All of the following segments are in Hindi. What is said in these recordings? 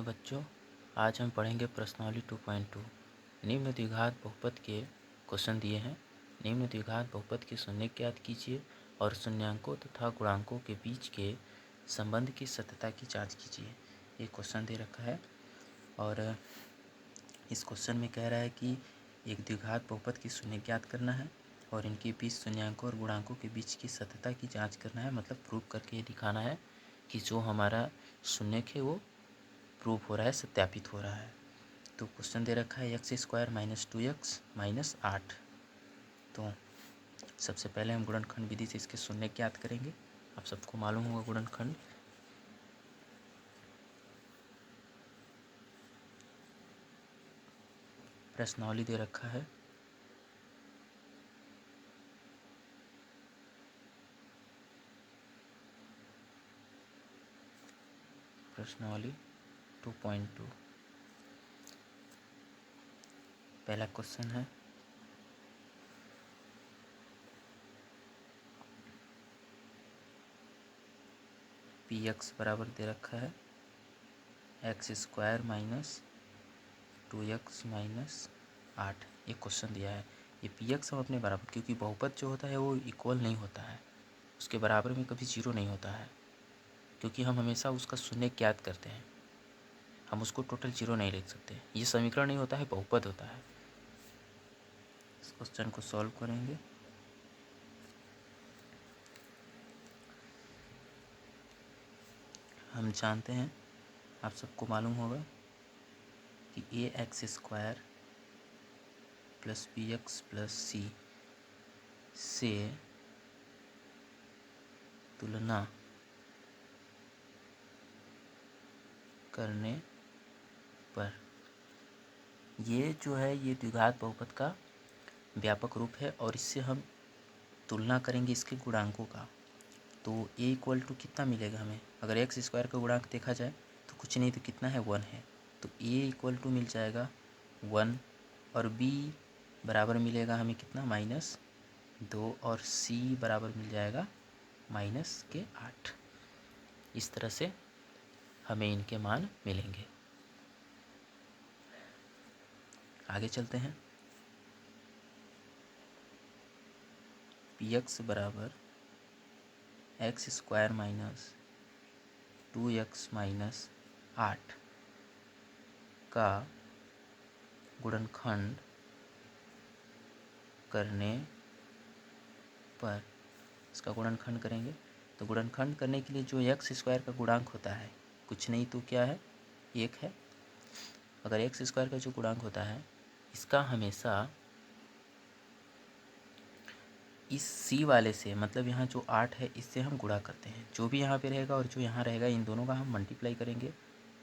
तो बच्चों, आज हम पढ़ेंगे प्रश्नावली 2.2। निम्न द्विघात बहुपद के क्वेश्चन दिए हैं। निम्न द्विघात बहुपद के शून्य ज्ञात कीजिए और शून्यांकों तथा गुणांकों के बीच के संबंध की सत्यता की जांच कीजिए। ये क्वेश्चन दे रखा है और इस क्वेश्चन में कह रहा है कि एक द्विघात बहुपद की शून्य ज्ञात करना है और इनके बीच शून्यांकों और गुणांकों के बीच की सत्यता की जाँच करना है। मतलब प्रूव करके ये दिखाना है कि जो हमारा शून्य है वो प्रूफ हो रहा है, सत्यापित हो रहा है। तो क्वेश्चन दे रखा है x² - 2x - 8। तो सबसे पहले हम गुणनखंड विधि से इसके शून्य ज्ञात करेंगे। आप सबको मालूम होगा गुणनखंड। प्रश्नावली दे रखा है। प्रश्नावली 2.2 पहला क्वेश्चन है px बराबर दे रखा है x² - 2x - 8। ये क्वेश्चन दिया है। ये px हम अपने बराबर, क्योंकि बहुपद जो होता है वो इक्वल नहीं होता है, उसके बराबर में कभी जीरो नहीं होता है, क्योंकि हम हमेशा उसका शून्य ज्ञात करते हैं। हम उसको टोटल जीरो नहीं लिख सकते। ये समीकरण नहीं होता है, बहुपद होता है। इस क्वेश्चन को सॉल्व करेंगे। हम जानते हैं, आप सबको मालूम होगा कि ax² + bx + c से तुलना करने पर ये जो है ये द्विघात बहुपद का व्यापक रूप है और इससे हम तुलना करेंगे इसके गुणांकों का। तो a = कितना मिलेगा हमें? अगर x² का गुणांक देखा जाए तो कुछ नहीं तो कितना है, 1 है। तो a = मिल जाएगा 1 और b बराबर मिलेगा हमें कितना, -2 और c बराबर मिल जाएगा -8। इस तरह से हमें इनके मान मिलेंगे। आगे चलते हैं। px बराबर x² - 2x - 8 का गुणनखंड करने पर, इसका गुणनखंड करेंगे तो गुणनखंड करने के लिए जो x² का गुणांक होता है कुछ नहीं तो क्या है, 1 है। अगर x² का जो गुणांक होता है इसका हमेशा इस c वाले से, मतलब यहाँ जो 8 है इससे हम गुणा करते हैं। जो भी यहाँ पे रहेगा और जो यहाँ रहेगा इन दोनों का हम मल्टीप्लाई करेंगे।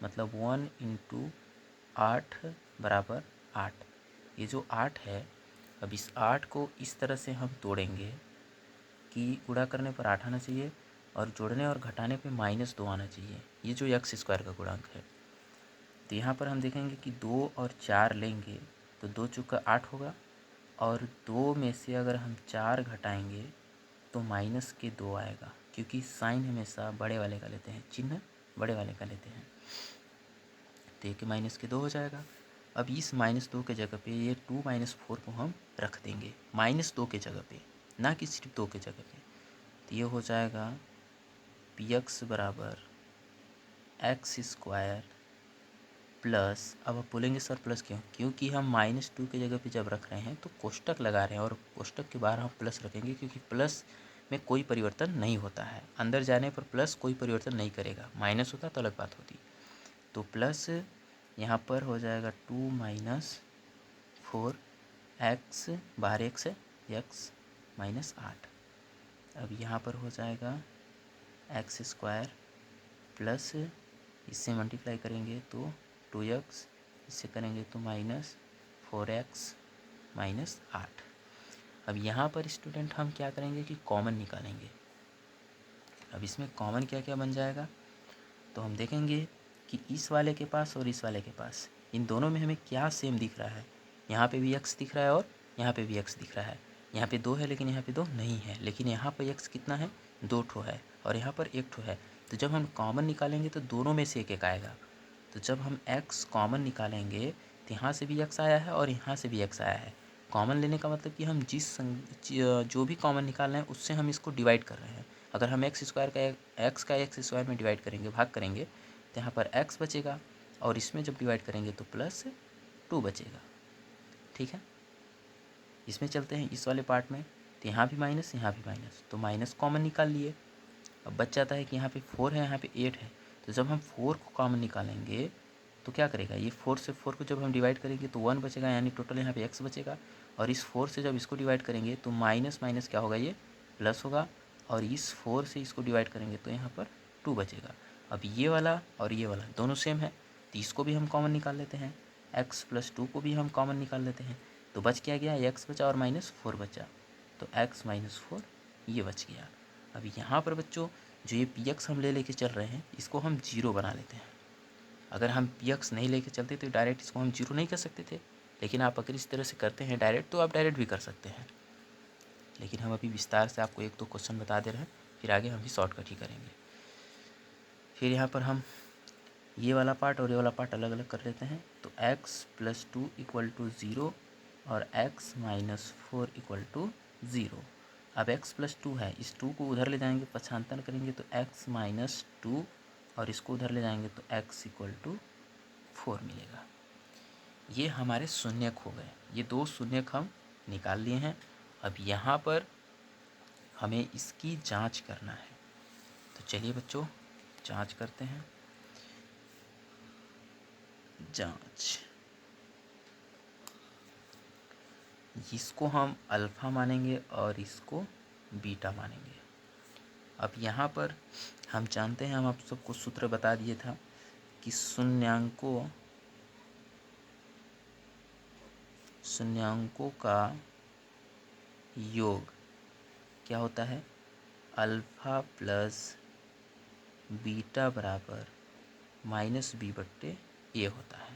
मतलब 1 × 8 = 8। ये जो 8 है, अब इस 8 को इस तरह से हम तोड़ेंगे कि गुणा करने पर 8 आना चाहिए और जोड़ने और घटाने पे -2 आना चाहिए। ये जो x² का गुणांक है। तो यहाँ पर हम देखेंगे कि 2 और 4 लेंगे तो 2 × 8 होगा और 2 में से अगर हम 4 घटाएंगे तो -2 आएगा, क्योंकि साइन हमेशा बड़े वाले का लेते हैं, चिन्ह बड़े वाले का लेते हैं। तो ये -2 हो जाएगा। अब इस -2 के जगह पे ये 2 - 4 को हम रख देंगे, -2 के जगह पे, ना कि सिर्फ 2 के जगह पे। तो ये हो जाएगा px बराबर x² प्लस, अब आप बोलेंगे सर प्लस क्यों? क्योंकि हम -2 की जगह पे जब रख रहे हैं तो कोष्टक लगा रहे हैं और कोष्टक के बाहर हम प्लस रखेंगे, क्योंकि प्लस में कोई परिवर्तन नहीं होता है। अंदर जाने पर प्लस कोई परिवर्तन नहीं करेगा, माइनस होता तो अलग बात होती। तो प्लस यहाँ पर हो जाएगा 2 - 4 x, बाहर x है, x -8। अब यहाँ पर हो जाएगा x² प्लस, इससे मल्टीप्लाई करेंगे तो 2x, इससे करेंगे तो -4x -8। अब यहाँ पर स्टूडेंट हम क्या करेंगे कि कॉमन निकालेंगे। अब इसमें कॉमन क्या क्या बन जाएगा तो हम देखेंगे कि इस वाले के पास और इस वाले के पास, इन दोनों में हमें क्या सेम दिख रहा है। यहाँ पे भी x दिख रहा है और यहाँ पे भी x दिख रहा है। यहाँ पे 2 है लेकिन यहाँ पे 2 नहीं है, लेकिन यहाँ पर x कितना है, 2 ठो है और यहाँ पर 1 ठो है। तो जब हम कॉमन निकालेंगे तो दोनों में से एक एक आएगा। तो जब हम x कॉमन निकालेंगे तो यहाँ से भी x आया है और यहाँ से भी x आया है। कॉमन लेने का मतलब कि हम जो भी कॉमन निकाल रहे हैं उससे हम इसको डिवाइड कर रहे हैं। अगर हम एक्स स्क्वायर में डिवाइड करेंगे, भाग करेंगे, तो यहाँ पर x बचेगा और इसमें जब डिवाइड करेंगे तो +2 बचेगा। ठीक है, इसमें चलते हैं इस वाले पार्ट में। तो यहाँ भी माइनस, यहाँ भी माइनस, तो माइनस कॉमन निकाल लिए। अब बच जाता है कि यहाँ पे 4 है, यहाँ पे 8 है। तो जब हम 4 को कॉमन निकालेंगे तो क्या करेगा, ये 4 से 4 को जब हम डिवाइड करेंगे तो 1 बचेगा, यानी टोटल यहाँ पे x बचेगा। और इस 4 से जब इसको डिवाइड करेंगे तो माइनस माइनस क्या होगा, ये प्लस होगा। और इस 4 से इसको डिवाइड करेंगे तो यहाँ पर 2 बचेगा। अब ये वाला और ये वाला दोनों सेम है, तो इसको भी हम कॉमन निकाल लेते हैं। x + 2 को भी हम कॉमन निकाल लेते हैं। तो बच क्या गया, x बचा और -4 बचा, तो x - 4 ये बच गया। अब यहाँ पर बच्चों जो ये px हम लेके चल रहे हैं इसको हम 0 बना लेते हैं। अगर हम px नहीं लेके चलते तो डायरेक्ट इसको हम 0 नहीं कर सकते थे, लेकिन आप अगर इस तरह से करते हैं डायरेक्ट तो आप डायरेक्ट भी कर सकते हैं। लेकिन हम अभी विस्तार से आपको 1-2 क्वेश्चन बता दे रहे हैं, फिर आगे हम भी शॉर्टकट ही करेंगे। फिर यहाँ पर हम ये वाला पार्ट और ये वाला पार्ट अलग अलग कर लेते हैं। तो x + 2 = 0 और x - 4 = 0। अब x + 2 है, इस 2 को उधर ले जाएंगे, पक्षांतर करेंगे तो x - 2 और इसको उधर ले जाएंगे तो x = 4 मिलेगा। ये हमारे शून्यक हो गए, ये 2 शून्यक हम निकाल लिए हैं। अब यहाँ पर हमें इसकी जांच करना है, तो चलिए बच्चों जांच करते हैं। जांच, इसको हम अल्फ़ा मानेंगे और इसको बीटा मानेंगे। अब यहाँ पर हम जानते हैं, हम आप सबको सूत्र बता दिए था कि शून्यांकों का योग क्या होता है, अल्फ़ा + बीटा बराबर -b/a होता है।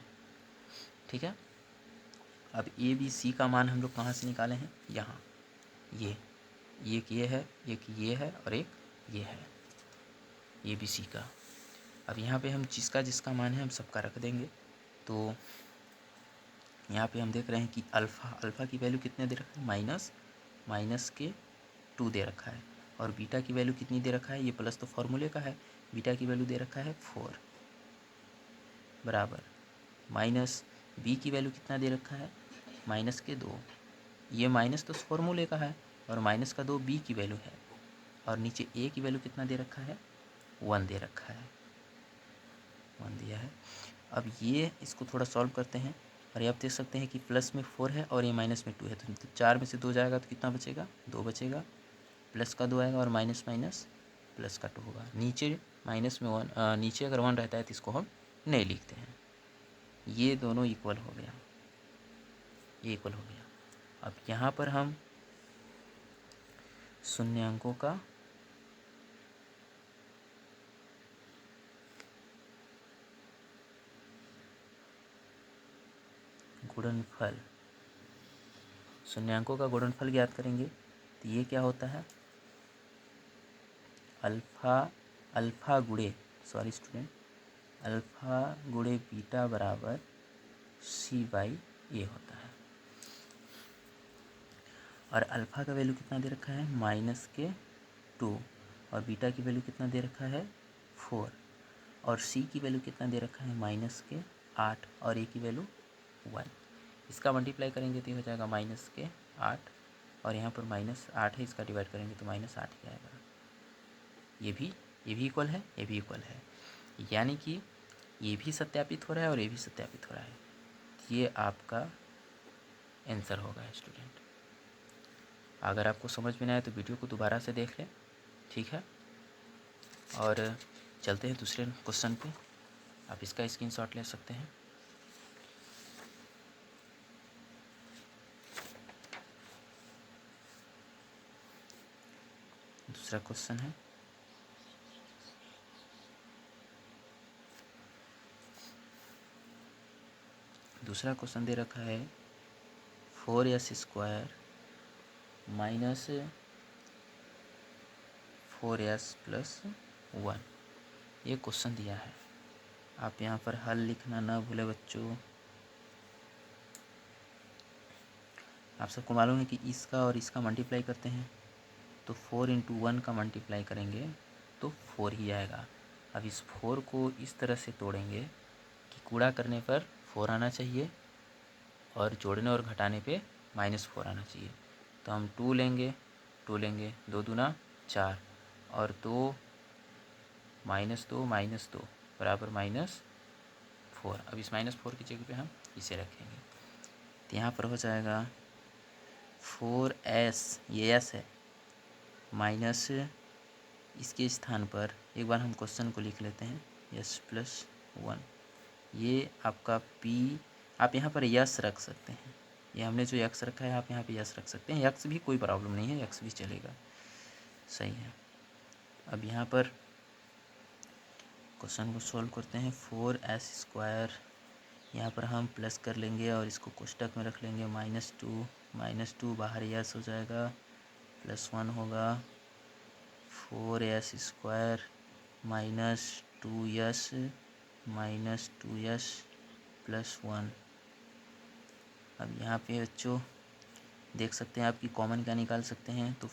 ठीक है, अब a b c का मान हम लोग कहाँ से निकाले हैं, यहाँ ये एक ये है, एक ये है और एक ये है, a b c का। अब यहाँ पे हम जिसका जिसका मान है हम सबका रख देंगे। तो यहाँ पे हम देख रहे हैं कि अल्फ़ा की वैल्यू कितने दे रखा है, -2 दे रखा है। और बीटा की वैल्यू कितनी दे रखा है, ये प्लस तो फॉर्मूले का है, बीटा की वैल्यू दे रखा है 4 बराबर -b की वैल्यू कितना दे रखा है, -2। ये माइनस तो फॉर्मूले का है और -2 b की वैल्यू है। और नीचे a की वैल्यू कितना दे रखा है, 1 दे रखा है, 1 दिया है। अब ये इसको थोड़ा सॉल्व करते हैं और ये आप देख सकते हैं कि प्लस में 4 है और ये माइनस में 2 है, तो 4 में से 2 जाएगा तो कितना बचेगा, 2 बचेगा। प्लस का 2 आएगा और माइनस माइनस प्लस का 2 होगा। नीचे माइनस में 1, नीचे अगर 1 रहता है तो इसको हम नहीं लिखते हैं। ये दोनों इक्वल हो गया, ये इक्वल हो गया। अब यहाँ पर हम शून्यांकों का गुणनफल, शून्यांकों का गुणनफल ज्ञात करेंगे। तो ये क्या होता है, अल्फ़ा गुणे बीटा बराबर c/a होता है। और अल्फ़ा का वैल्यू कितना दे रखा है, -2 और बीटा की वैल्यू कितना दे रखा है, 4 और c की वैल्यू कितना दे रखा है, -8 और a की वैल्यू 1। इसका मल्टीप्लाई करेंगे तो ये हो जाएगा -8 और यहाँ पर -8 है, इसका डिवाइड करेंगे तो -8 ही आएगा। ये भी इक्वल है, ये भी इक्वल है, यानी कि ये भी सत्यापित हो रहा है और ये भी सत्यापित हो रहा है। ये आपका आंसर होगा स्टूडेंट। अगर आपको समझ में ना आए तो वीडियो को दोबारा से देख लें, ठीक है। और चलते हैं दूसरे क्वेश्चन पे, आप इसका स्क्रीनशॉट ले सकते हैं। दूसरा क्वेश्चन है, दूसरा क्वेश्चन दे रखा है 4s² - 4s + 1। ये क्वेश्चन दिया है। आप यहाँ पर हल लिखना ना भूले बच्चों। आप सबको मालूम है कि इसका और इसका मल्टीप्लाई करते हैं तो 4 इंटू 1 का मल्टीप्लाई करेंगे तो 4 ही आएगा। अब इस 4 को इस तरह से तोड़ेंगे कि गुणा करने पर 4 आना चाहिए और जोड़ने और घटाने पे -4 आना चाहिए। तो हम 2 लेंगे, 2 दूना 4 और 2 -2 बराबर -4। अब इस -4 की जगह पे हम इसे रखेंगे तो यहाँ पर हो जाएगा 4s, ये s है, माइनस इसके स्थान पर एक बार हम क्वेश्चन को लिख लेते हैं, s+1। ये आपका p, आप यहाँ पर यस रख सकते हैं, ये हमने जो x रखा है आप यहाँ पे यस रख सकते हैं, x भी कोई प्रॉब्लम नहीं है, x भी चलेगा, सही है। अब यहाँ पर क्वेश्चन को सॉल्व करते हैं। 4s², यहाँ पर हम प्लस कर लेंगे और इसको कोष्टक में रख लेंगे, -2 बाहर यस हो जाएगा, +1 होगा, 4s² -2s +1। अब यहाँ पे बच्चों देख सकते हैं आपकी कॉमन क्या निकाल सकते हैं, तो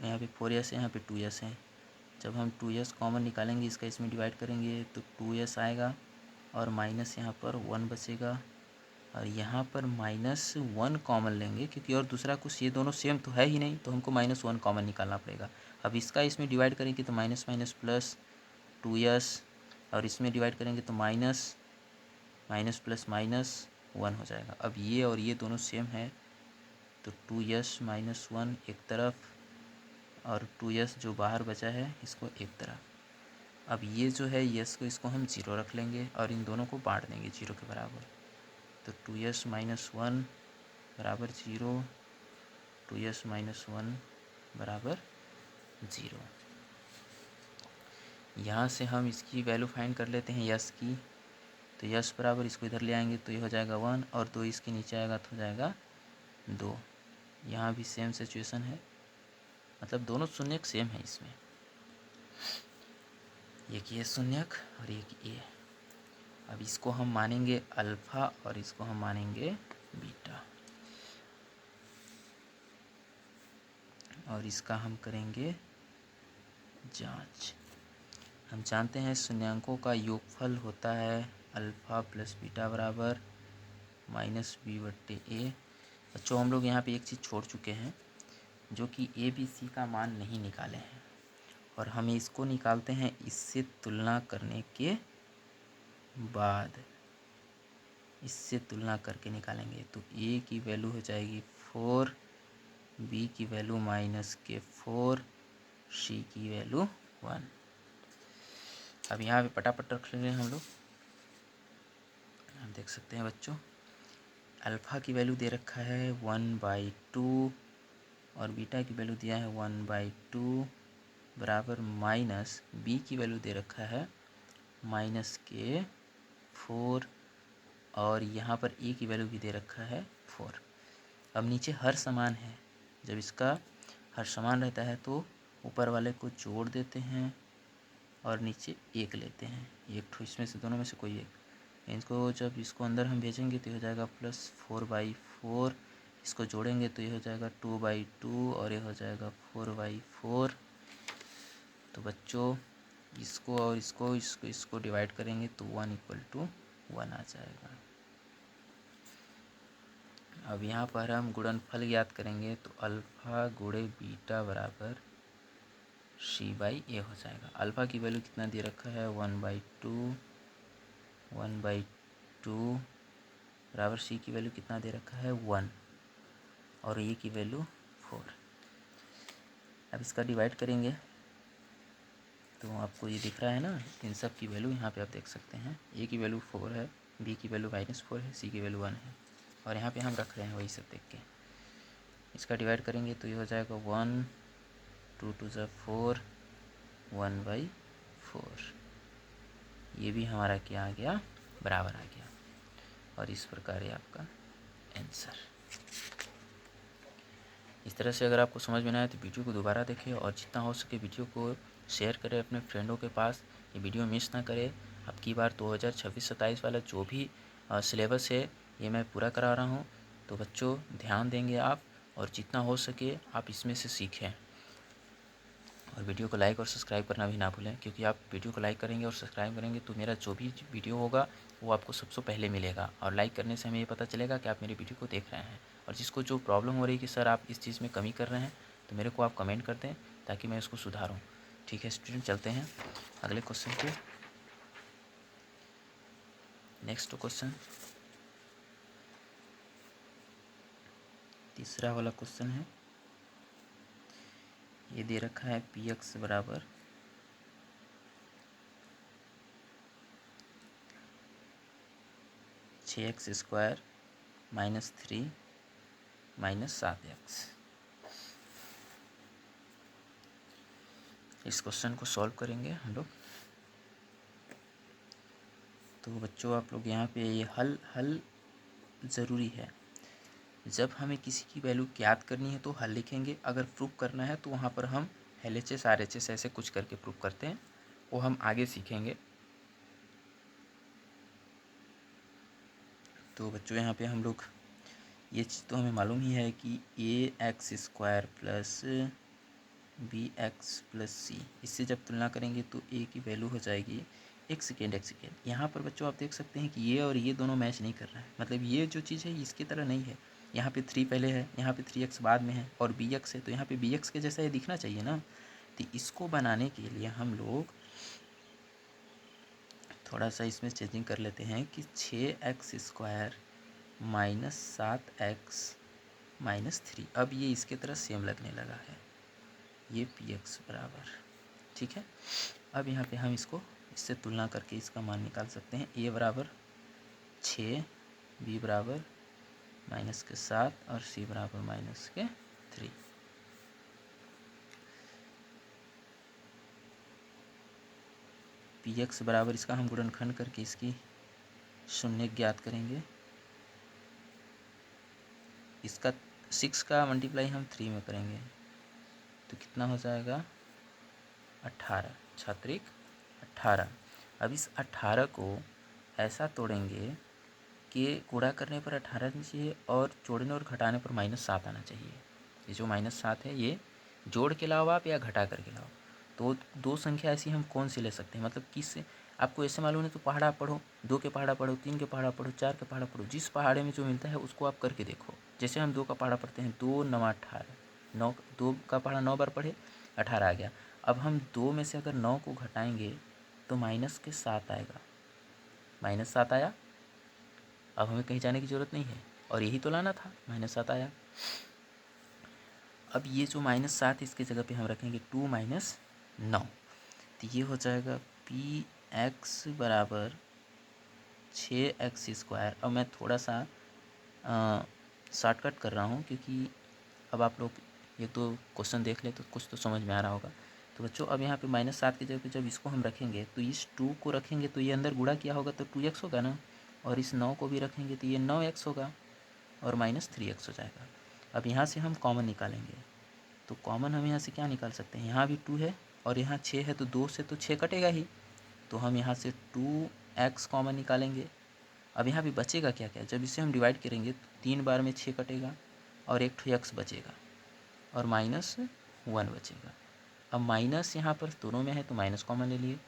यहाँ पे 4s है, यहाँ पे 2s है। जब हम 2s कॉमन निकालेंगे, इसका इसमें डिवाइड करेंगे तो 2s आएगा और माइनस यहाँ पर 1 बचेगा और यहाँ पर -1 कॉमन लेंगे क्योंकि और दूसरा कुछ, ये दोनों सेम तो है ही नहीं, तो हमको -1 कॉमन निकालना पड़ेगा। अब इसका इसमें डिवाइड करेंगे तो माइनस प्लस 2s और इसमें डिवाइड करेंगे तो माइनस प्लस -1 हो जाएगा। अब ये और ये दोनों सेम है तो 2s -1 एक तरफ और 2s जो बाहर बचा है इसको एक तरफ। अब ये जो है यस को, इसको हम 0 रख लेंगे और इन दोनों को बांट देंगे 0 के बराबर, तो 2s -1 बराबर 0, 2s -1 बराबर 0। यहाँ से हम इसकी वैल्यू फाइंड कर लेते हैं यस की, तो यस बराबर इसको इधर ले आएंगे तो ये हो जाएगा 1 और 2 इसके नीचे आएगा तो हो जाएगा 2। यहाँ भी सेम सिचुएशन है, मतलब दोनों शून्यक सेम है इसमें, एक ये शून्यक और एक ये। अब इसको हम मानेंगे अल्फ़ा और इसको हम मानेंगे बीटा और इसका हम करेंगे जांच। हम जानते हैं शून्यांकों का योगफल होता है अल्फ़ा प्लस बीटा बराबर -b/a। बच्चों हम लोग यहाँ पे एक चीज़ छोड़ चुके हैं, जो कि a b c का मान नहीं निकाले हैं और हम इसको निकालते हैं इससे तुलना करने के बाद, इससे तुलना करके निकालेंगे तो a की वैल्यू हो जाएगी 4, b की वैल्यू -4, c की वैल्यू 1। अब यहाँ पे पटापट रख लेंगे हम लोग। आप देख सकते हैं बच्चों, अल्फ़ा की वैल्यू दे रखा है 1/2 और बीटा की वैल्यू दिया है 1/2 बराबर माइनस बी की वैल्यू दे रखा है -4 और यहाँ पर ए की वैल्यू भी दे रखा है 4। अब नीचे हर समान है, जब इसका हर समान रहता है तो ऊपर वाले को जोड़ देते हैं और नीचे 1 लेते हैं, एक ठो इसमें से दोनों में से कोई एक। इसको जब इसको अंदर हम भेजेंगे तो ये हो जाएगा +4/4, इसको जोड़ेंगे तो ये हो जाएगा 2/2 और ये हो जाएगा 4/4। तो बच्चों इसको और इसको डिवाइड करेंगे तो 1 = 1 आ जाएगा। अब यहाँ पर हम गुणनफल याद करेंगे तो अल्फ़ा गुणे बीटा बराबर c/a हो जाएगा। अल्फ़ा की वैल्यू कितना दे रखा है 1/2 बराबर c की वैल्यू कितना दे रखा है 1 और a की वैल्यू 4। अब इसका डिवाइड करेंगे तो आपको ये दिख रहा है ना, इन सब की वैल्यू यहाँ पे आप देख सकते हैं, a की वैल्यू 4 है, b की वैल्यू -4 है, c की वैल्यू 1 है और यहाँ पे हम रख रहे हैं वही सब देख के। इसका डिवाइड करेंगे तो ये हो जाएगा 1, 2 2 4, 1/4। ये भी हमारा क्या आ गया, बराबर आ गया और इस प्रकार ये आपका आंसर। इस तरह से अगर आपको समझ में ना आए तो वीडियो को दोबारा देखें और जितना हो सके वीडियो को शेयर करें अपने फ्रेंडों के पास, ये वीडियो मिस ना करें। अब की बार 2026-27 वाला जो भी सिलेबस है ये मैं पूरा करा रहा हूँ, तो बच्चों ध्यान देंगे आप और जितना हो सके आप इसमें से सीखें। और वीडियो को लाइक और सब्सक्राइब करना भी ना भूलें, क्योंकि आप वीडियो को लाइक करेंगे और सब्सक्राइब करेंगे तो मेरा जो भी वीडियो होगा वो आपको सबसे पहले मिलेगा। और लाइक करने से हमें ये पता चलेगा कि आप मेरी वीडियो को देख रहे हैं। और जिसको जो प्रॉब्लम हो रही है कि सर आप इस चीज़ में कमी कर रहे हैं, तो मेरे को आप कमेंट कर दें ताकि मैं इसको सुधारूँ। ठीक है स्टूडेंट, चलते हैं अगले क्वेश्चन पे। नेक्स्ट क्वेश्चन, तीसरा वाला क्वेश्चन है। ये दे रखा है पी एक्स बराबर 6x² -3 -7x। इस क्वेश्चन को सॉल्व करेंगे हम लोग। तो बच्चों आप लोग यहाँ पे ये हल ज़रूरी है। जब हमें किसी की वैल्यू ज्ञात करनी है तो हल लिखेंगे, अगर प्रूफ करना है तो वहाँ पर हम LHS RHS ऐसे कुछ करके प्रूफ करते हैं, वो हम आगे सीखेंगे। तो बच्चों यहाँ पे हम लोग ये चीज़ तो हमें मालूम ही है कि AX² plus BX plus C, इससे जब तुलना करेंगे तो A की वैल्यू हो जाएगी एक सेकेंड। यहाँ पर बच्चों आप देख सकते हैं कि ये और ये दोनों मैच नहीं कर रहा है, मतलब ये जो चीज़ है इसकी तरह नहीं है। यहाँ पे 3 पहले है, यहाँ पे 3x बाद में है और BX है, तो यहाँ पे BX के जैसा ये दिखना चाहिए ना। तो इसको बनाने के लिए हम लोग थोड़ा सा इसमें चेंजिंग कर लेते हैं कि 6x² -7x -3, अब ये इसके तरह सेम लगने लगा है, ये px बराबर। ठीक है, अब यहाँ पे हम इसको इससे तुलना करके इसका मान निकाल सकते हैं। a बराबर 6, b बराबर -7 और c बराबर -3। px बराबर इसका हम गुणनखंड करके इसकी शून्य ज्ञात करेंगे। इसका 6 का मल्टीप्लाई हम 3 में करेंगे तो कितना हो जाएगा 18, छात्रिक 18। अब इस 18 को ऐसा तोड़ेंगे कि गुणा करने पर 18 आना चाहिए और जोड़ने और घटाने पर -7 आना चाहिए। ये जो -7 है ये जोड़ के लाओ आप या घटा करके लाओ, तो दो संख्या ऐसी हम कौन सी ले सकते हैं, मतलब किस से आपको ऐसे मालूम है तो पहाड़ा पढ़ो, 2 के पहाड़ा पढ़ो, 3 के पहाड़ा पढ़ो, 4 के पहाड़ा पढ़ो, जिस पहाड़े में जो मिलता है उसको आप करके देखो। जैसे हम 2 का पहाड़ा पढ़ते हैं, 2 9 18, 9 2 का पहाड़ा 9 बार पढ़े 18 आ गया। अब हम 2 में से अगर 9 को घटाएंगे तो -7 आएगा, -7 आया। अब हमें कहीं जाने की ज़रूरत नहीं है और यही तो लाना था, -7 आया। अब ये जो -7 इसके जगह पे हम रखेंगे 2 - 9, तो ये हो जाएगा px बराबर 6x²। अब मैं थोड़ा सा शॉर्टकट कर रहा हूँ क्योंकि अब आप लोग ये तो क्वेश्चन देख ले तो कुछ तो समझ में आ रहा होगा। तो बच्चों अब यहाँ पे -7 की जगह पे जब इसको हम रखेंगे तो इस 2 को रखेंगे तो ये अंदर गुणा किया होगा तो 2x होगा ना, और इस 9 को भी रखेंगे तो ये 9x होगा और -3x हो जाएगा। अब यहाँ से हम कॉमन निकालेंगे, तो कॉमन हम यहाँ से क्या निकाल सकते हैं, यहाँ भी 2 है और यहाँ 6 है, तो 2 से तो 6 कटेगा ही, तो हम यहाँ से 2x कॉमन निकालेंगे। अब यहाँ भी बचेगा क्या क्या, जब इसे हम डिवाइड करेंगे तो 3 बार में 6 कटेगा और एक ठो x बचेगा और -1 बचेगा। अब माइनस यहाँ पर दोनों में है तो माइनस कॉमन ले लिए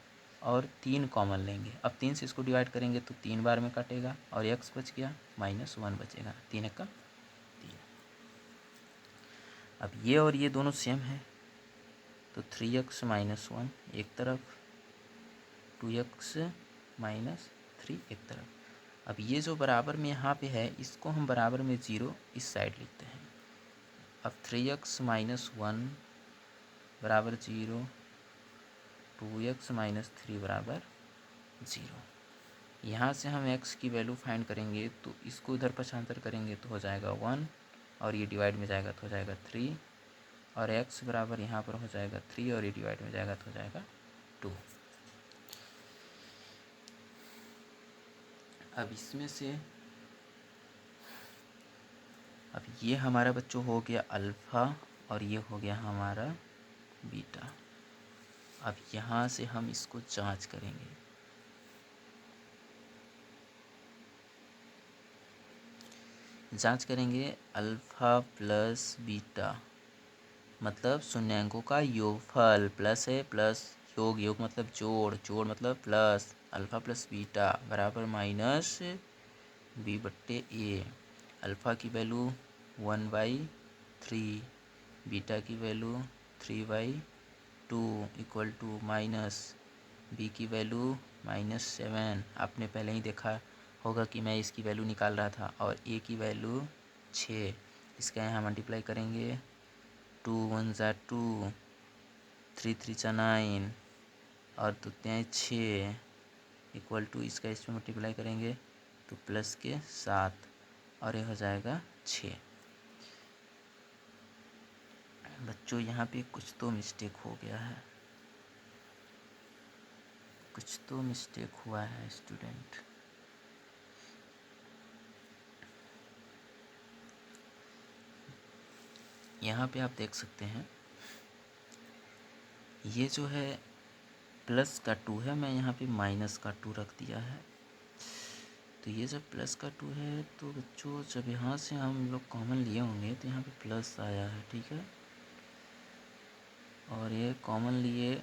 और 3 कॉमन लेंगे। अब 3 से इसको डिवाइड करेंगे तो 3 बार में कटेगा और x बच गया, -1 बचेगा, 3 का 3। अब ये और ये दोनों सेम है तो 3x - 1 एक तरफ, 2x - 3 एक तरफ। अब ये जो बराबर में यहाँ पे है इसको हम बराबर में 0 इस साइड लिखते हैं। अब 3x - 1 बराबर 0, 2x - 3 बराबर 0। यहाँ से हम x की वैल्यू फाइंड करेंगे तो इसको इधर पक्षांतर करेंगे तो हो जाएगा 1 और ये डिवाइड में जाएगा तो हो जाएगा 3 और x बराबर यहाँ पर हो जाएगा 3 और ये डिवाइड में जाएगा तो हो जाएगा 2। अब इसमें से अब ये हमारा बच्चों हो गया अल्फ़ा और ये हो गया हमारा बीटा। अब यहाँ से हम इसको जांच करेंगे जांच करेंगे अल्फ़ा प्लस बीटा मतलब शून्यांकों का योगफल, प्लस है प्लस योग, योग मतलब जोड़, जोड़ मतलब प्लस, अल्फ़ा प्लस बीटा बराबर माइनस बी बट्टे ए। अल्फ़ा की वैल्यू 1/3, बीटा की value 3/2 equal to minus b की वैल्यू -7। आपने पहले ही देखा होगा कि मैं इसकी वैल्यू निकाल रहा था, और ए की वैल्यू 6। इसका यहाँ मल्टीप्लाई करेंगे, 2 1 ज़ा 2, 3 3 ज़ा 9 और 2 3 6 इक्वल टू इसका इसमें मल्टीप्लाई करेंगे तो प्लस के 7 और ये हो जाएगा 6। बच्चों यहाँ पे कुछ तो मिस्टेक हो गया है, कुछ तो मिस्टेक हुआ है स्टूडेंट। यहाँ पे आप देख सकते हैं ये जो है प्लस का 2 है, मैं यहाँ पे माइनस का 2 रख दिया है। तो ये जब प्लस का 2 है तो बच्चों जब यहाँ से हम लोग कॉमन लिए होंगे तो यहाँ पे प्लस आया है, ठीक है। और ये कॉमन लिए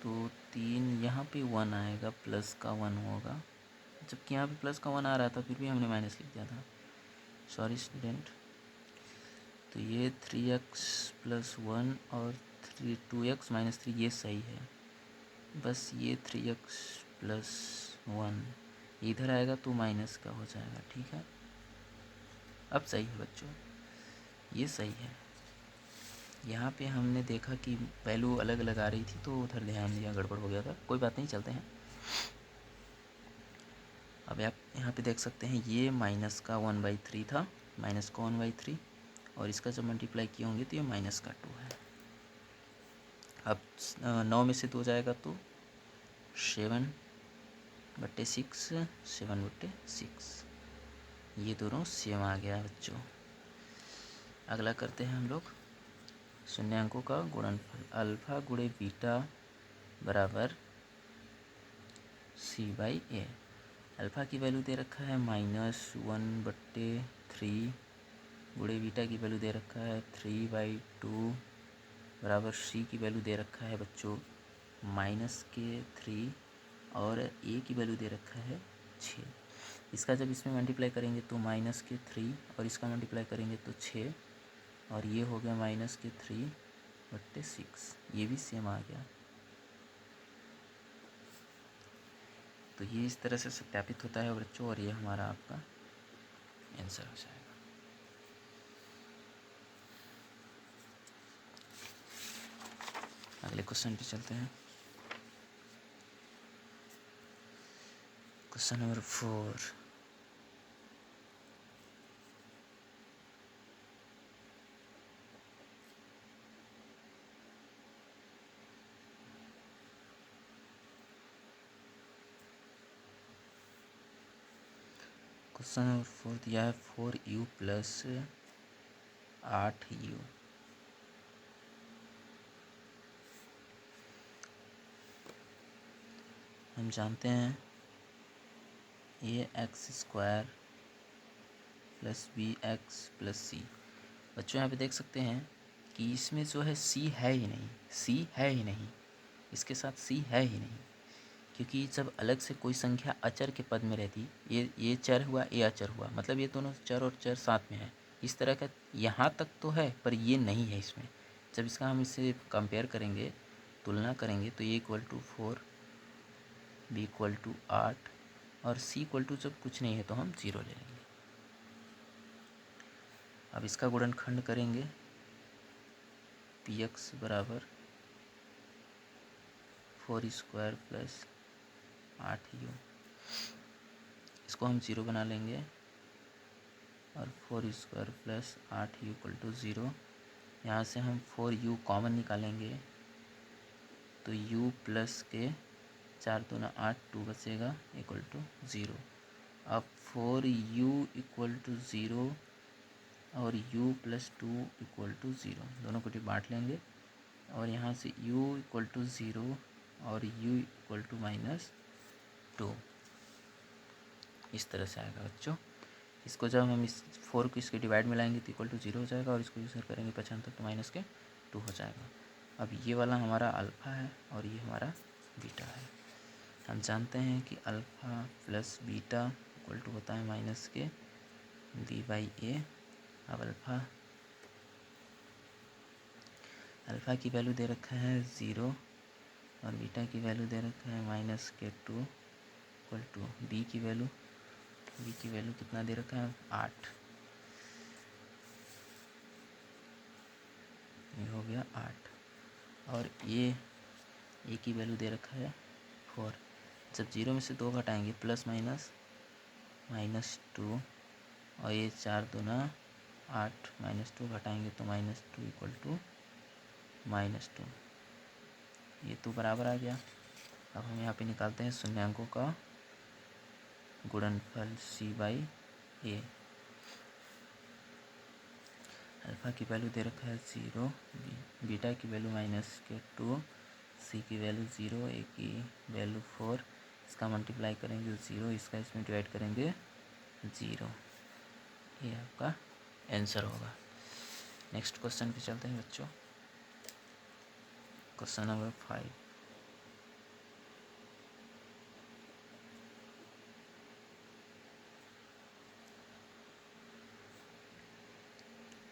तो 3 यहाँ पे 1 आएगा, प्लस का 1 होगा, जबकि यहाँ पे प्लस का 1 आ रहा था फिर भी हमने माइनस लिख दिया था, सॉरी स्टूडेंट। तो ये 3x + 1 और 2x - 3 ये सही है, बस ये 3x + 1 इधर आएगा तो माइनस का हो जाएगा, ठीक है। अब सही है बच्चों, ये सही है। यहाँ पे हमने देखा कि वैल्यू अलग अलग आ रही थी तो उधर ध्यान दिया, गड़बड़ हो गया था, कोई बात नहीं, चलते हैं। अब आप यहाँ पे देख सकते हैं ये माइनस का 1/3 था, माइनस का 1/3, और इसका जब मल्टीप्लाई किए होंगे तो ये माइनस का 2 है। अब 9 में से 2 जाएगा तो 7/6, 7/6, ये दोनों सेम आ गया बच्चों। अगला करते हैं हम लोग शून्यांकों का गुणनफल, अल्फ़ा गुणे बीटा बराबर c/a। अल्फ़ा की वैल्यू दे रखा है -1/3, गुणे बीटा की वैल्यू दे रखा है 3/2 बराबर c की वैल्यू दे रखा है बच्चों -3 और a की वैल्यू दे रखा है 6। इसका जब इसमें मल्टीप्लाई करेंगे तो -3 और इसका मल्टीप्लाई करेंगे तो 6, और ये हो गया -3/6, ये भी सेम आ गया। तो ये इस तरह से सत्यापित होता है बच्चों, और ये हमारा आपका आंसर हो जाएगा। अगले क्वेश्चन पे चलते हैं। Question number 4। क्वेश्चन नंबर 4 दिया है 4u + 8u। हम जानते हैं ये x² + bx + c। बच्चों यहाँ पे देख सकते हैं कि इसमें जो है c है ही नहीं, c है ही नहीं, इसके साथ c है ही नहीं, क्योंकि जब अलग से कोई संख्या अचर के पद में रहती, ये चर हुआ, ये अचर हुआ, मतलब ये दोनों चर और चर साथ में है, इस तरह का यहाँ तक तो है पर ये नहीं है इसमें। जब इसका हम इससे कंपेयर करेंगे, तुलना करेंगे, तो a = 4, b = 8 और c = जब कुछ नहीं है तो हम 0 ले लेंगे। अब इसका गुणनखंड करेंगे, px बराबर 4² + 8u, इसको हम 0 बना लेंगे, और 4² + 8u = 0। यहाँ से हम 4u कॉमन निकालेंगे तो u प्लस के 4 दूना 8, 2 बचेगा = 0। अब 4u = 0 और u + 2 = 0, दोनों को बांट लेंगे, और यहाँ से u = 0 और u = -2, इस तरह से आएगा बच्चों। इसको जब हम इस 4 को इसके डिवाइड में लाएंगे तो इक्वल टू 0 हो जाएगा, और इसको यूज़ करेंगे 75 तो माइनस के 2 हो जाएगा। अब ये वाला हमारा अल्फ़ा है और ये हमारा बीटा है। हम जानते हैं कि alpha plus beta equal to होता है माइनस के b/a। अब अल्फ़ा की वैल्यू दे रखा है 0 और बीटा की वैल्यू दे रखा है माइनस के 2 इक्वल टू बी की वैल्यू कितना दे रखा है 8। ये हो गया 8 और ए की वैल्यू दे रखा है 4। जब 0 में से 2 घटाएंगे प्लस -2 और ये 4 दूना 8 -2 घटाएंगे तो -2 इक्वल टू -2। ये तो बराबर आ गया। अब हम यहाँ पे निकालते हैं शून्यांकों का गुणनफल c/a। अल्फ़ा की वैल्यू दे रखा है 0, बीटा की वैल्यू -2, सी की वैल्यू 0, ए की वैल्यू 4। इसका मल्टीप्लाई करेंगे 0, इसका इसमें डिवाइड करेंगे 0। ये आपका आंसर होगा। नेक्स्ट क्वेश्चन पे चलते हैं बच्चों। Question number 5।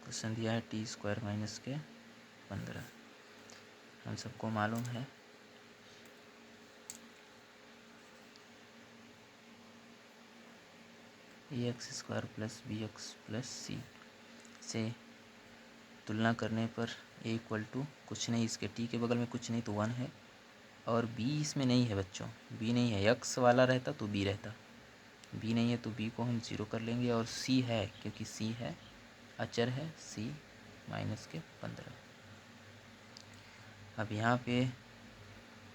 क्वेश्चन दिया है t² माइनस के 15। हम सबको मालूम है ax² प्लस bx प्लस सी से तुलना करने पर a इक्वल टू कुछ नहीं, इसके t के बगल में कुछ नहीं तो 1 है, और b इसमें नहीं है बच्चों, b नहीं है। x वाला रहता तो b रहता, b नहीं है तो b को हम 0 कर लेंगे, और c है क्योंकि c है अचर है, c माइनस के 15। अब यहाँ पे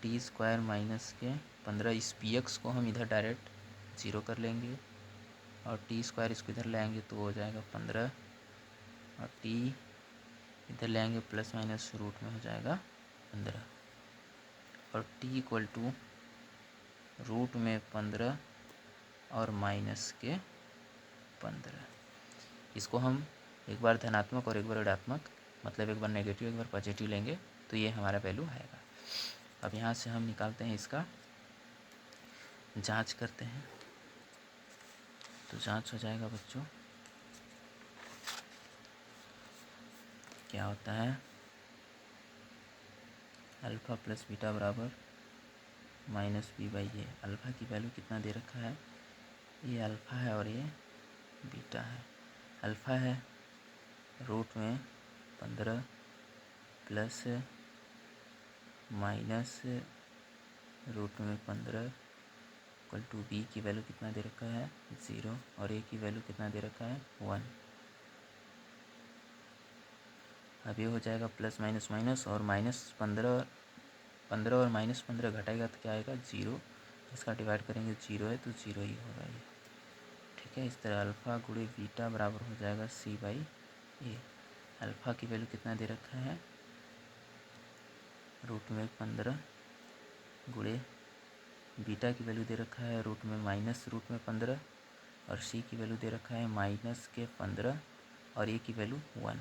t² माइनस के 15, इस px को हम इधर डायरेक्ट 0 कर लेंगे, और t² इसको इधर लाएंगे तो हो जाएगा 15, और t इधर लाएंगे प्लस माइनस रूट में हो जाएगा 15, और t इक्वल टू रूट में 15 और माइनस के 15। इसको हम एक बार धनात्मक और एक बार ऋणात्मक, मतलब एक बार नेगेटिव एक बार पॉजिटिव लेंगे तो ये हमारा वैल्यू आएगा। अब यहाँ से हम निकालते हैं, इसका जांच करते हैं। तो जांच हो जाएगा बच्चों, क्या होता है अल्फ़ा प्लस बीटा बराबर -b/a। अल्फ़ा की वैल्यू कितना दे रखा है, ये अल्फ़ा है और ये बीटा है। अल्फ़ा है रूट में 15 प्लस माइनस रूट में 15 इक्वल टू बी की वैल्यू कितना दे रखा है 0, और ए की वैल्यू कितना दे रखा है 1। अब ये हो जाएगा प्लस माइनस माइनस, और -15 और -15 घटाएगा तो क्या आएगा 0। इसका डिवाइड करेंगे 0 है तो 0 ही होगा ये। ठीक है, इस तरह अल्फ़ा गुणे बीटा बराबर हो जाएगा c/a। अल्फ़ा की वैल्यू कितना दे रखा है रूट में 15 गुणे बीटा की वैल्यू दे रखा है रूट में माइनस रूट में 15, और सी की वैल्यू दे रखा है माइनस के 15 और ए की वैल्यू 1।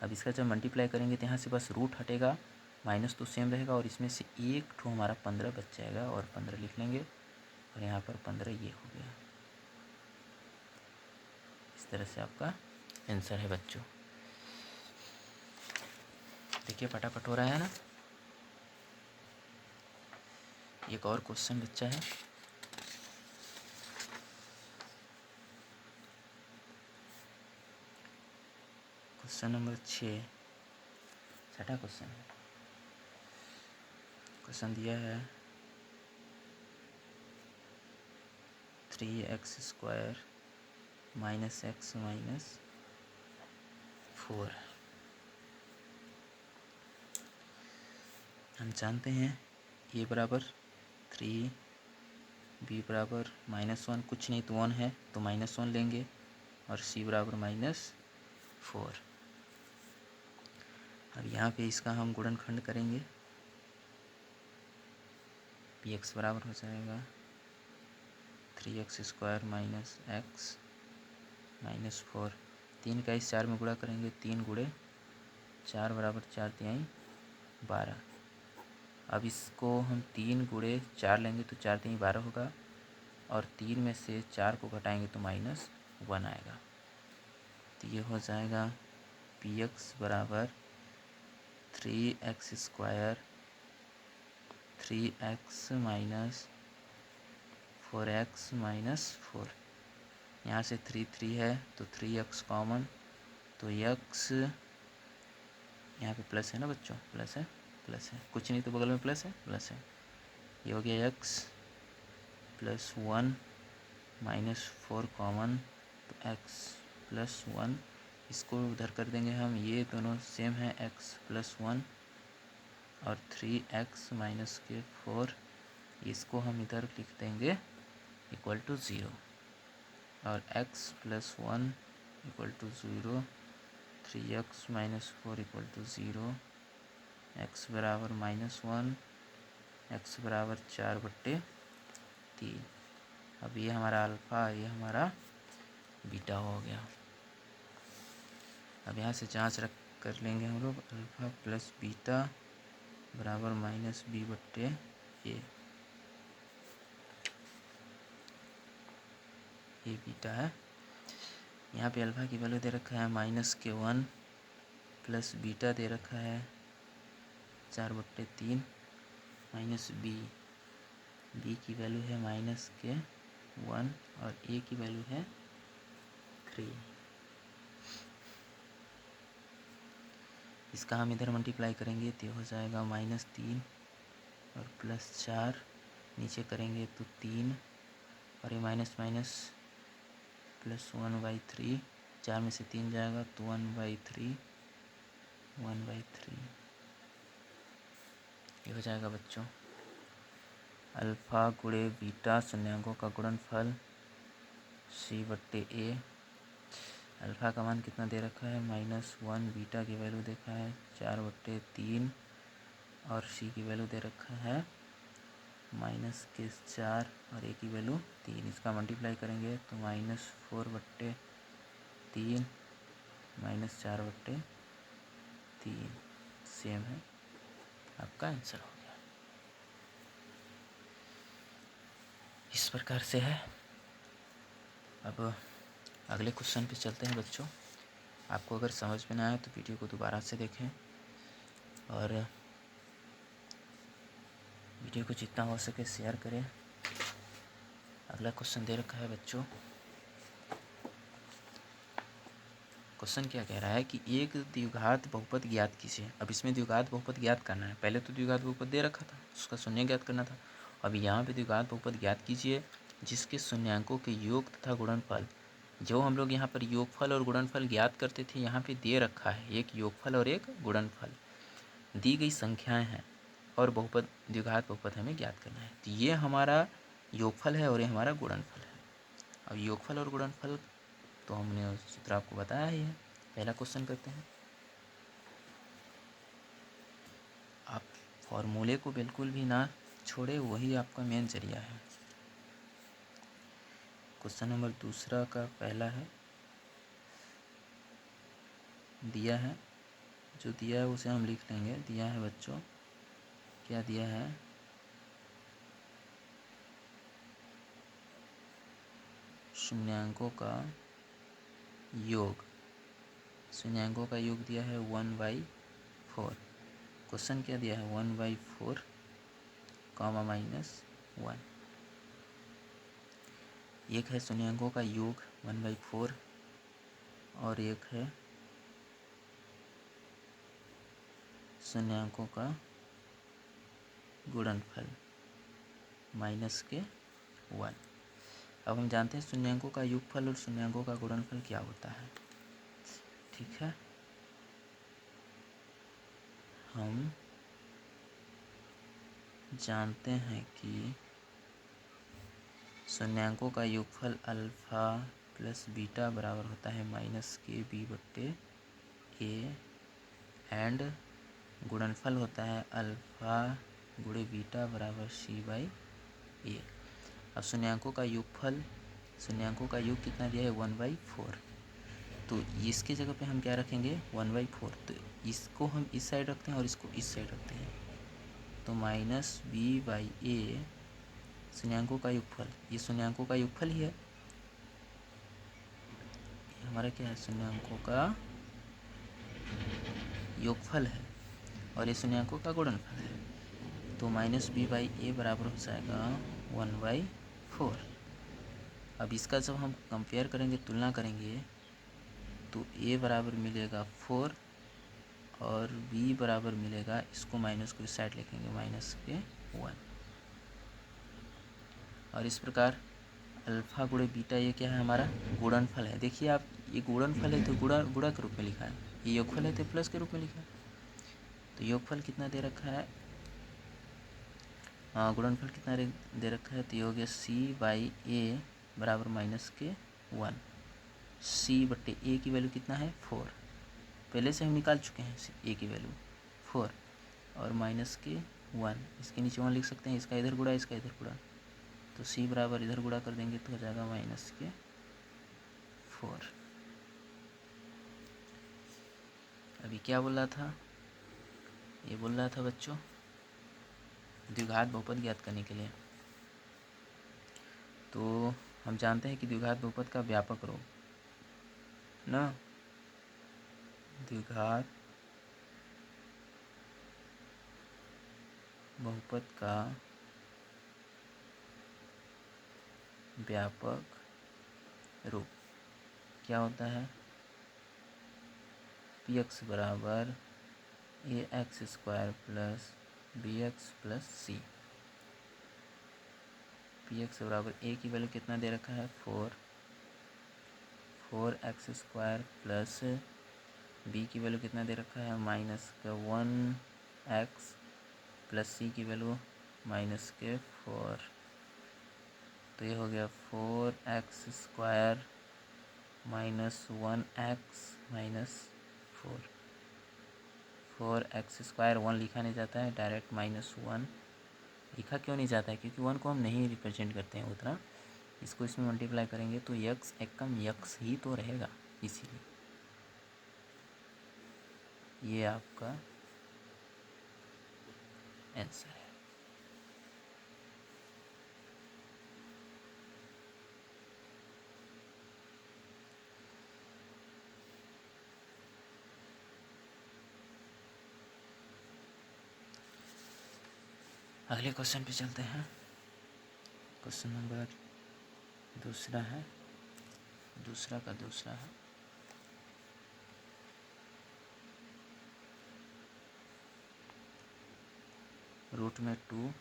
अब इसका जब मल्टीप्लाई करेंगे तो यहाँ से बस रूट हटेगा, माइनस तो सेम रहेगा, और इसमें से एक ठो हमारा 15 बच जाएगा, और 15 लिख लेंगे, और यहाँ पर 15 ये हो गया। इस तरह से आपका आंसर है बच्चों। देखिए फटाफट हो रहा है ना। एक और क्वेश्चन बच्चा है, क्वेश्चन नंबर 6, छठा क्वेश्चन है। क्वेश्चन दिया है 3x² माइनस x माइनस 4। हम जानते हैं a बराबर 3, b बराबर -1, कुछ नहीं तो 1 है तो -1 लेंगे, और c बराबर -4। अब यहाँ पे इसका हम गुणनखंड करेंगे, px बराबर हो जाएगा 3x² माइनस x -4। 3 का इस 4 में गुणा करेंगे, 3 गुणे 4 बराबर 4 तिहाई 12। अब इसको हम 3 गुणे 4 लेंगे तो 4 तिहाई 12 होगा, और 3 में से 4 को घटाएंगे तो -1 आएगा। तो ये हो जाएगा px बराबर 3x² 3x minus 4x minus 4। यहाँ से 3 है तो 3x कॉमन, तो x यहाँ पे प्लस है ना बच्चों, प्लस है, कुछ नहीं तो बगल में प्लस है। ये हो गया x प्लस 1 -4 कॉमन, तो x प्लस 1, इसको उधर कर देंगे हम, ये दोनों सेम है, x प्लस 1 और 3x माइनस के 4, इसको हम इधर लिख देंगे इक्वल टू 0, और x plus 1 equal to 0, 3x minus 4 equal to 0, x बराबर -1, x बराबर 4/3। अब ये हमारा अल्फ़ा, ये हमारा बीटा हो गया। अब यहाँ से जांच रख कर लेंगे हम लोग, अल्फ़ा प्लस बीटा बराबर -b/a। ये बीटा है। यहाँ पे अल्फ़ा की वैल्यू दे रखा है -1 प्लस बीटा दे रखा है 4/3 माइनस बी की वैल्यू है -1 और ए की वैल्यू है 3। इसका हम इधर मल्टीप्लाई करेंगे तो हो जाएगा -3 और +4, नीचे करेंगे तो 3, और ये माइनस माइनस प्लस 1/3, 4 में से 3 जाएगा तो 1/3 ये हो जाएगा बच्चों अल्फ़ा गुणे बीटा शून्यांकों का गुणनफल c/a। अल्फ़ा का मान कितना दे रखा है -1, बीटा की वैल्यू देखा है 4/3 और c की वैल्यू दे रखा है -4 और a की वैल्यू 3। इसका मल्टीप्लाई करेंगे तो -4/3 -4/3 सेम है, आपका आंसर हो गया। इस प्रकार से है। अब अगले क्वेश्चन पे चलते हैं बच्चों। आपको अगर समझ में ना आए तो वीडियो को दोबारा से देखें, और वीडियो को जितना हो सके शेयर करें। अगला क्वेश्चन दे रखा है बच्चों, क्वेश्चन क्या कह रहा है कि एक द्विघात बहुपद ज्ञात कीजिए। अब इसमें द्विघात बहुपद ज्ञात करना है। पहले तो द्विघात बहुपद दे रखा था, उसका शून्य ज्ञात करना था। अब यहाँ पे द्विघात बहुपद ज्ञात कीजिए जिसके शून्यांकों के योग तथा गुणनफल, जो हम लोग यहाँ पर योगफल और गुणनफल ज्ञात करते थे, यहाँ पे दे रखा है एक योगफल और एक गुणनफल, दी गई संख्याएं हैं और बहुपद द्विघात बहुपद हमें ज्ञात करना है। तो ये हमारा योगफल है और ये हमारा गुणनफल है। अब योगफल और गुणनफल तो हमने सूत्र आपको बताया ही है। पहला क्वेश्चन करते हैं। आप फॉर्मूले को बिल्कुल भी ना छोड़े, वही आपका मेन जरिया है। क्वेश्चन नंबर दूसरा का पहला है, दिया है, जो दिया है उसे हम लिख लेंगे। दिया है बच्चों, क्या दिया है, शून्यांकों का योग, शून्यांकों का योग दिया है 1/4। क्वेश्चन क्या दिया है 1/4 -1। एक है शून्यांकों का योग 1/4 और एक है शून्यांकों का गुणनफल -1। अब हम जानते हैं शून्यांकों का योगफल और शून्यांकों का गुणनफल क्या होता है। ठीक है, हम जानते हैं कि शून्यांकों का योगफल अल्फ़ा प्लस बीटा बराबर होता है -kb/a एंड गुणनफल होता है अल्फ़ा गुणे बीटा बराबर c/a। अब शून्यांकों का योगफल शून्यांकों का योग कितना दिया है 1/4। तो इसके जगह पे हम क्या रखेंगे 1/4। तो इसको हम इस साइड रखते हैं और इसको इस साइड रखते हैं। तो -b/a शून्यांकों का योगफल, ये शून्यांकों का योगफल ही है। हमारा क्या है शून्यांकों का योगफल है और ये शून्यांकों का गुणनफल है। तो -b/a बराबर हो जाएगा 1/4। अब इसका जब हम कंपेयर करेंगे, तुलना करेंगे, तो a बराबर मिलेगा 4 और b बराबर मिलेगा, इसको माइनस को इस साइड लिखेंगे -1। और इस प्रकार अल्फ़ा गुणे बीटा ये क्या है हमारा गुणनफल है। देखिए आप, ये गुणनफल है तो गुणा के रूप में लिखा है, ये योगफल है तो प्लस के रूप में लिखा है। तो योगफल कितना दे रखा है, गुणनफल कितना दे रखा है, तो ये हो गया c/a बराबर -1। c/a की वैल्यू कितना है 4, पहले से हम निकाल चुके हैं a की वैल्यू 4 और -1, इसके नीचे 1 लिख सकते हैं, इसका इधर गुणा इसका इधर गुणा, तो c बराबर इधर गुणा कर देंगे तो हो जाएगा -4। अभी क्या बोल रहा था, ये बोल रहा था बच्चों द्विघात बहुपद ज्ञात करने के लिए। तो हम जानते हैं कि द्विघात बहुपद का व्यापक रूप ना, द्विघात बहुपद का व्यापक रूप क्या होता है, px बराबर ax² plus bx plus c। px बराबर a की वैल्यू कितना दे रखा है 4x² प्लस b की वैल्यू कितना दे रखा है -1x प्लस c की वैल्यू -4। तो ये हो गया 4x² -1x -4 4x² 1 लिखा नहीं जाता है, डायरेक्ट -1 लिखा क्यों नहीं जाता है, क्योंकि 1 को हम नहीं रिप्रेजेंट करते हैं उतना। इसको इसमें मल्टीप्लाई करेंगे तो यक्स एकम यक्स ही तो रहेगा, इसीलिए ये आपका आंसर है। अगले क्वेश्चन पे चलते हैं। क्वेश्चन नंबर दूसरा है, दूसरा का दूसरा है। रूट में 2,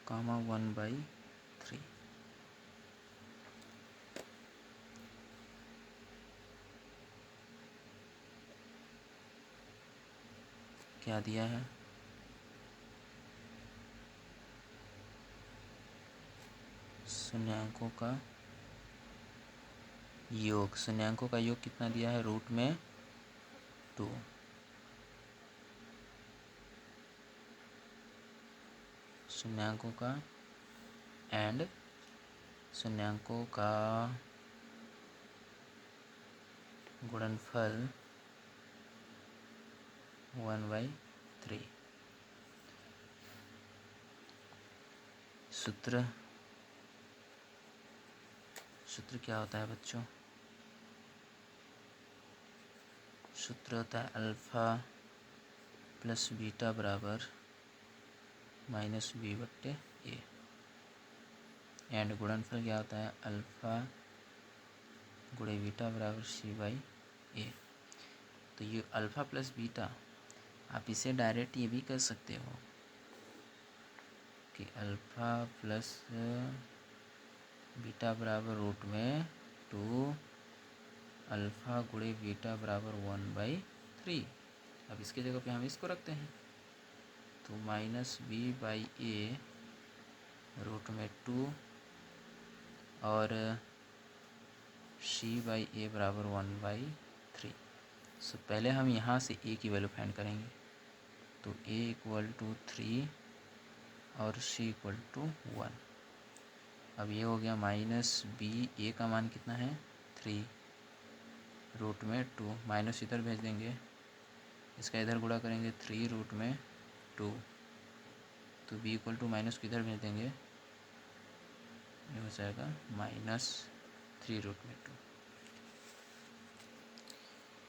1/3। क्या दिया है, शून्यांकों का योग, शून्यांकों का योग कितना दिया है रूट में 2। शून्यांकों का एंड शून्यांकों का गुणनफल 1/3। सूत्र क्या होता है बच्चों, सूत्र होता है अल्फ़ा प्लस बीटा बराबर -b/a। एंड गुणनफल क्या होता है अल्फ़ा गुणे बीटा बराबर c/a। तो ये अल्फ़ा प्लस बीटा, आप इसे डायरेक्ट ये भी कर सकते हो कि अल्फ़ा प्लस बीटा बराबर रूट में 2 अल्फ़ा गुणे बीटा बराबर 1/3। अब इसके जगह पे हम इसको रखते हैं, तो -b/a रूट में 2 और c/a बराबर 1/3। सो पहले हम यहाँ से a की वैल्यू फाइंड करेंगे, तो a = 3 और c = 1। अब ये हो गया माइनस बी, ए का मान कितना है 3 रूट में 2, माइनस इधर भेज देंगे, इसका इधर गुणा करेंगे 3 रूट में 2, तो बी इक्वल टू माइनस किधर भेज देंगे, ये हो जाएगा माइनस 3 रूट में 2,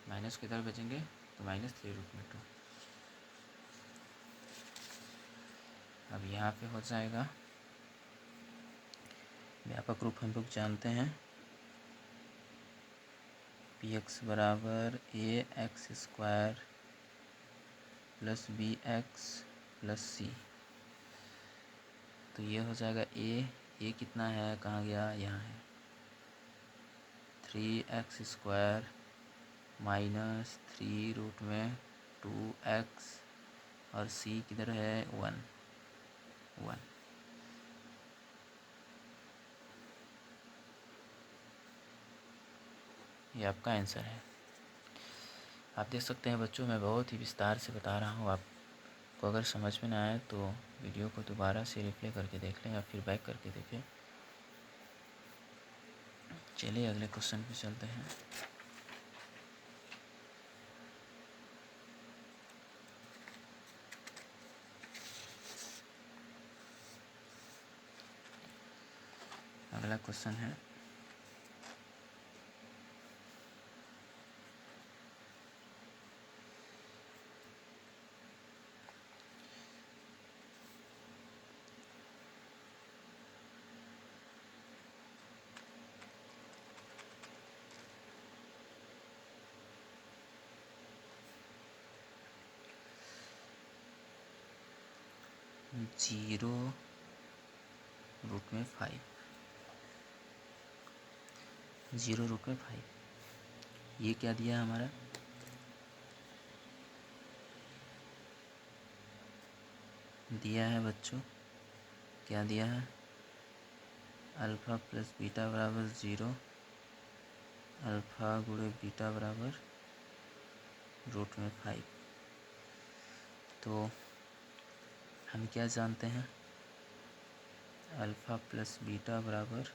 माइनस किधर भेजेंगे तो माइनस 3 रूट में 2। अब यहाँ पे हो जाएगा व्यापक रूप हम लोग जानते हैं, पी एक्स बराबर A X square plus B X plus C. तो ये हो जाएगा ए कितना है, कहाँ गया, यहाँ है, 3x स्क्वायर माइनस 3 रूट में 2x, और c किधर है 1। ये आपका आंसर है। आप देख सकते हैं बच्चों, मैं बहुत ही विस्तार से बता रहा हूँ, आपको अगर समझ में ना आए तो वीडियो को दोबारा से रिप्ले करके देख लें या फिर बैक करके देखें। चलिए अगले क्वेश्चन पे चलते हैं। अगला क्वेश्चन है 0 रूट में 5, 0 रूट में 5, ये क्या दिया हमारा, दिया है बच्चों, क्या दिया है, अल्फ़ा प्लस बीटा बराबर 0, अल्फ़ा गुणे बीटा बराबर रूट में 5। तो हम क्या जानते हैं, अल्फ़ा प्लस बीटा बराबर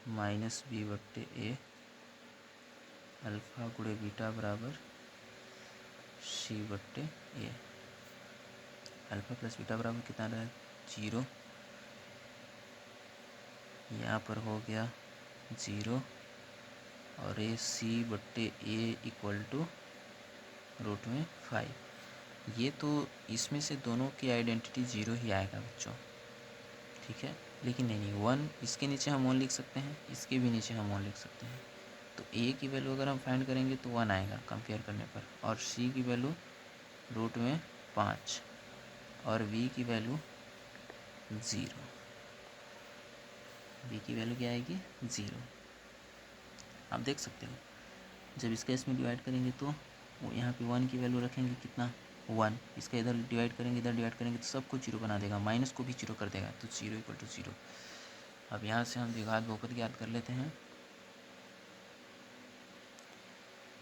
माइनस बी बट्टे ए, अल्फ़ा गुणे बीटा बराबर सी बट्टे ए। अल्फ़ा प्लस बीटा बराबर कितना रहा है 0, यहाँ पर हो गया 0, और ये सी बट्टे ए इक्वल टू रूट में 5। ये तो इसमें से दोनों की आइडेंटिटी 0 ही आएगा बच्चों, ठीक है, लेकिन नहीं 1 इसके नीचे हम 1 लिख सकते हैं, इसके भी नीचे हम 1 लिख सकते हैं। तो ए की वैल्यू अगर हम फाइंड करेंगे तो 1 आएगा कंपेयर करने पर, और सी की वैल्यू रूट में 5, और वी की वैल्यू 0, वी की वैल्यू क्या आएगी 0। आप देख सकते हो जब इसका इसमें डिवाइड करेंगे तो वो यहाँ पे 1 की वैल्यू रखेंगे कितना 1, इसका इधर डिवाइड करेंगे, इधर डिवाइड करेंगे तो सबको 0 बना देगा, माइनस को भी 0 कर देगा, तो 0 इक्वल टू 0। अब यहाँ से हम द्विघात बहुपद ज्ञात कर लेते हैं,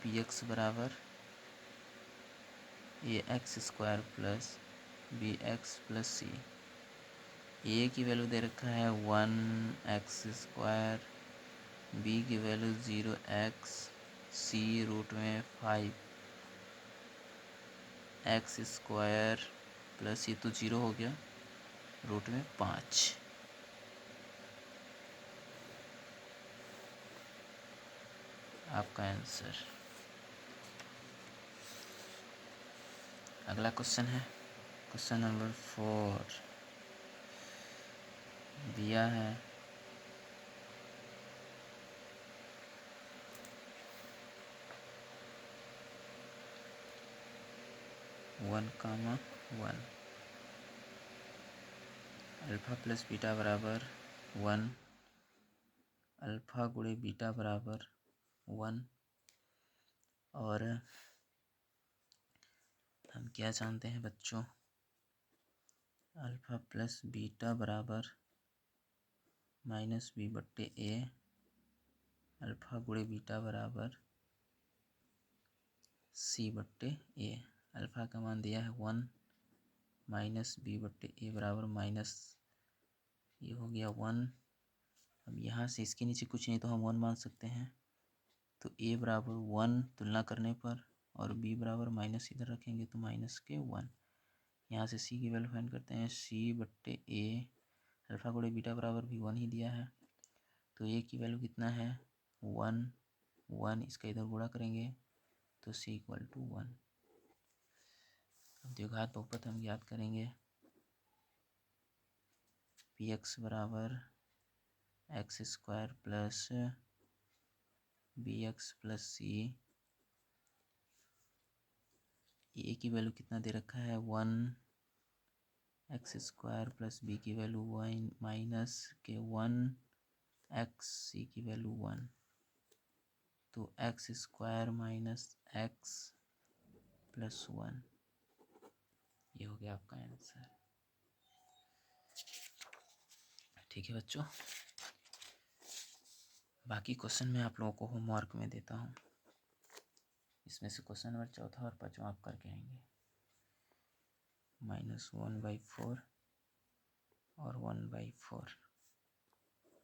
पी एक्स बराबर A X square plus B X plus C. A की वैल्यू दे रखा है 1x स्क्वायर, बी की वैल्यू 0x, सी रूट में 5x स्क्वायर प्लस ये तो 0 हो गया रूट में 5। आपका आंसर। अगला क्वेश्चन है क्वेश्चन नंबर 4, दिया है 1,1, अल्फ़ा प्लस बीटा बराबर 1, अल्फ़ा गुणे बीटा बराबर 1, और हम क्या जानते हैं बच्चों, अल्फ़ा प्लस बीटा बराबर माइनस बी बट्टे ए, अल्फ़ा गुणे बीटा बराबर सी बट्टे ए। अल्फ़ा का मान दिया है 1, माइनस बी बट्टे ए बराबर माइनस, ये हो गया 1 अब यहाँ से इसके नीचे कुछ नहीं तो हम 1 मान सकते हैं, तो a बराबर 1 तुलना करने पर, और b बराबर माइनस इधर रखेंगे तो माइनस के 1। यहाँ से c की वैल्यू फाइंड करते हैं, c बट्टे a, अल्फ़ा गुणे बीटा बराबर भी 1 ही दिया है, तो a की वैल्यू कितना है 1, 1 इसका इधर गुणा करेंगे तो c इक्वल टू 1। अब द्विघात बहुपद हम याद करेंगे, पी एक्स बराबर X square plus B X plus C, A की वैल्यू कितना दे रखा है 1 एक्स स्क्वायर प्लस बी की वैल्यू 1 माइनस के 1 एक्स, सी की वैल्यू 1, तो X square minus X plus 1, ये हो गया आपका आंसर। ठीक है बच्चों, बाकी क्वेश्चन मैं आप लोगों को होमवर्क में देता हूँ, इसमें से क्वेश्चन नंबर 4 और 5 आप करके आएंगे। -1/4 और 1/4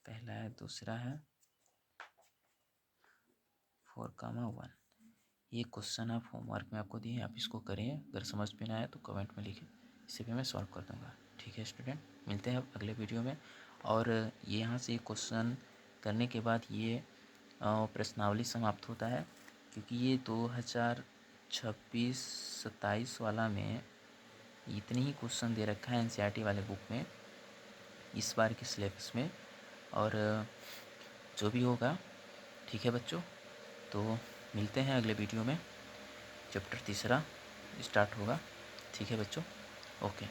पहला है, दूसरा है 4, 1। ये क्वेश्चन आप होमवर्क में आपको दिए, आप इसको करें, अगर समझ में ना आए तो कमेंट में लिखें, इसे भी मैं सॉल्व कर दूँगा। ठीक है स्टूडेंट, मिलते हैं अब अगले वीडियो में। और ये यहाँ से क्वेश्चन करने के बाद ये प्रश्नावली समाप्त होता है, क्योंकि ये 2026-27 वाला में इतने ही क्वेश्चन दे रखा है एनसीईआरटी वाले बुक में, इस बार के सिलेबस में, और जो भी होगा ठीक है बच्चों, तो मिलते हैं अगले वीडियो में, चैप्टर 3 स्टार्ट होगा। ठीक है बच्चों, ओके।